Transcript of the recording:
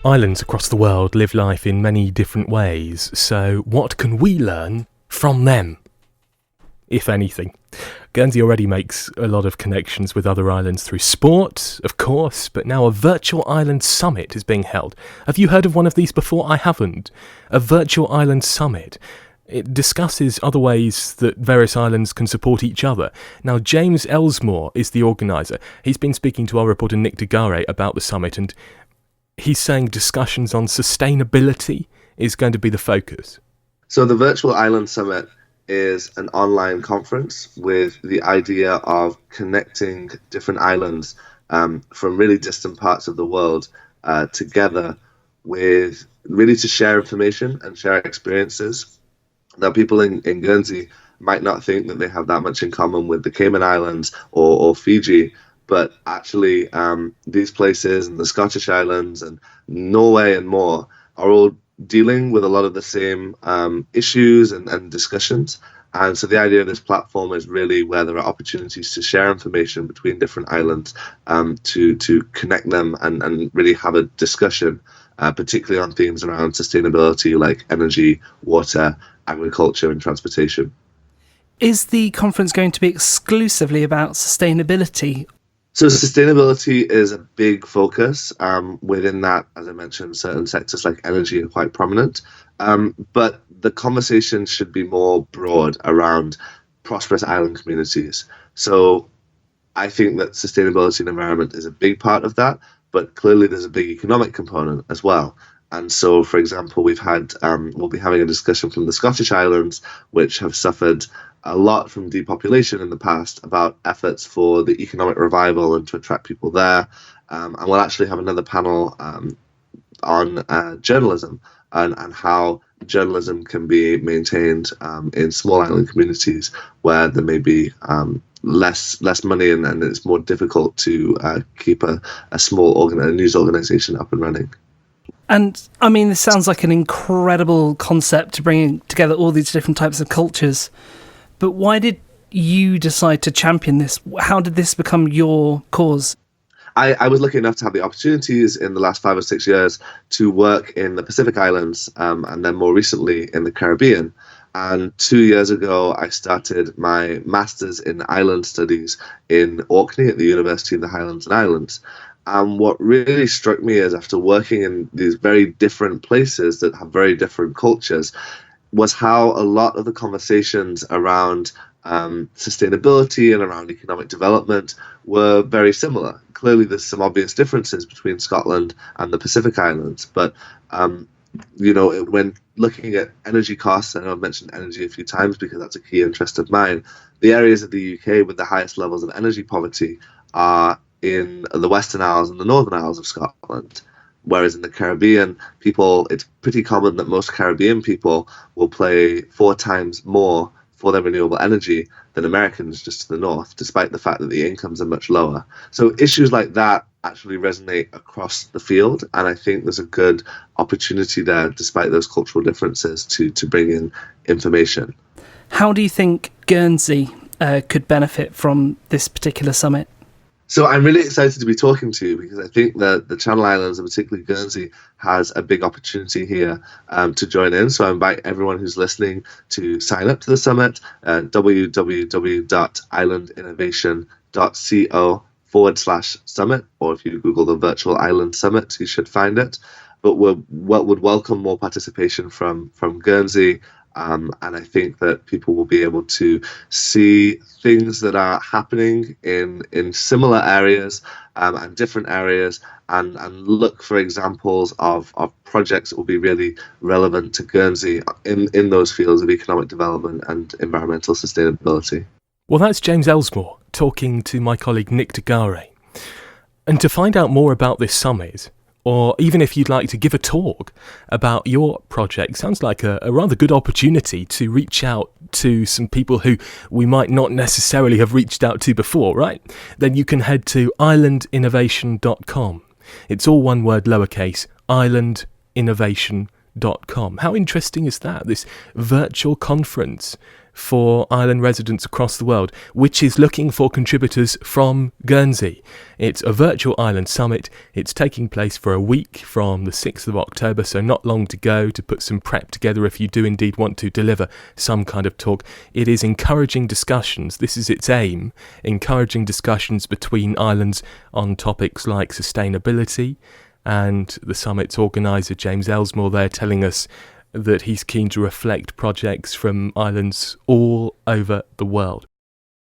Islands across the world live life in many different ways, so what can we learn from them, if anything? Guernsey already makes a lot of connections with other islands through sport, of course, but now a virtual island summit is being held. Have you heard of one of these before? I haven't. A virtual island summit. It discusses other ways that various islands can support each other. Now, James Elsmore is the organiser. He's been speaking to our reporter Nick Degare about the summit, and he's saying discussions on sustainability is going to be the focus. So the Virtual Island Summit is an online conference with the idea of connecting different islands from really distant parts of the world together with really to share information and share experiences. Now, people in Guernsey might not think that they have that much in common with the Cayman Islands or Fiji, but actually these places and the Scottish Islands and Norway and more are all dealing with a lot of the same issues and discussions. And so the idea of this platform is really where there are opportunities to share information between different islands, to connect them and really have a discussion, particularly on themes around sustainability like energy, water, agriculture and transportation. Is the conference going to be exclusively about sustainability? So sustainability is a big focus. Within that, as I mentioned, certain sectors like energy are quite prominent. But the conversation should be more broad around prosperous island communities. So I think that sustainability and environment is a big part of that, but clearly there's a big economic component as well. And so, for example, we'll be having a discussion from the Scottish Islands, which have suffered a lot from depopulation in the past, about efforts for the economic revival and to attract people there. And we'll actually have another panel on journalism and how journalism can be maintained in small island communities where there may be less money and it's more difficult to keep a small news organization up and running. And I mean, this sounds like an incredible concept to bring together all these different types of cultures. But why did you decide to champion this? How did this become your cause? I was lucky enough to have the opportunities in the last 5 or 6 years to work in the Pacific Islands and then more recently in the Caribbean. And 2 years ago, I started my Master's in Island Studies in Orkney at the University of the Highlands and Islands. And what really struck me is, after working in these very different places that have very different cultures, was how a lot of the conversations around sustainability and around economic development were very similar. Clearly, there's some obvious differences between Scotland and the Pacific Islands, but when looking at energy costs, I know I've mentioned energy a few times because that's a key interest of mine. The areas of the UK with the highest levels of energy poverty are in the Western Isles and the Northern Isles of Scotland. Whereas in the Caribbean, it's pretty common that most Caribbean people will pay 4 times more for their renewable energy than Americans just to the north, despite the fact that the incomes are much lower. So issues like that actually resonate across the field, and I think there's a good opportunity there, despite those cultural differences, to bring in information. How do you think Guernsey could benefit from this particular summit? So I'm really excited to be talking to you because I think that the Channel Islands, and particularly Guernsey, has a big opportunity here to join in. So I invite everyone who's listening to sign up to the summit at www.islandinnovation.co/summit, or if you Google the Virtual Island Summit, you should find it. But we would welcome more participation from Guernsey. And I think that people will be able to see things that are happening in similar areas and different areas and look for examples of projects that will be really relevant to Guernsey in those fields of economic development and environmental sustainability. Well, that's James Elsmore talking to my colleague Nick Degare. And to find out more about this summit, or even if you'd like to give a talk about your project, sounds like a rather good opportunity to reach out to some people who we might not necessarily have reached out to before, right? Then you can head to islandinnovation.com. It's all one word, lowercase, islandinnovation.com. How interesting is that? This virtual conference for island residents across the world, which is looking for contributors from Guernsey. It's a virtual island summit. It's taking place for a week from the 6th of October, so not long to go to put some prep together if you do indeed want to deliver some kind of talk. It is encouraging discussions. This is its aim, encouraging discussions between islands on topics like sustainability, and the summit's organiser, James Elsmore, there telling us that he's keen to reflect projects from islands all over the world.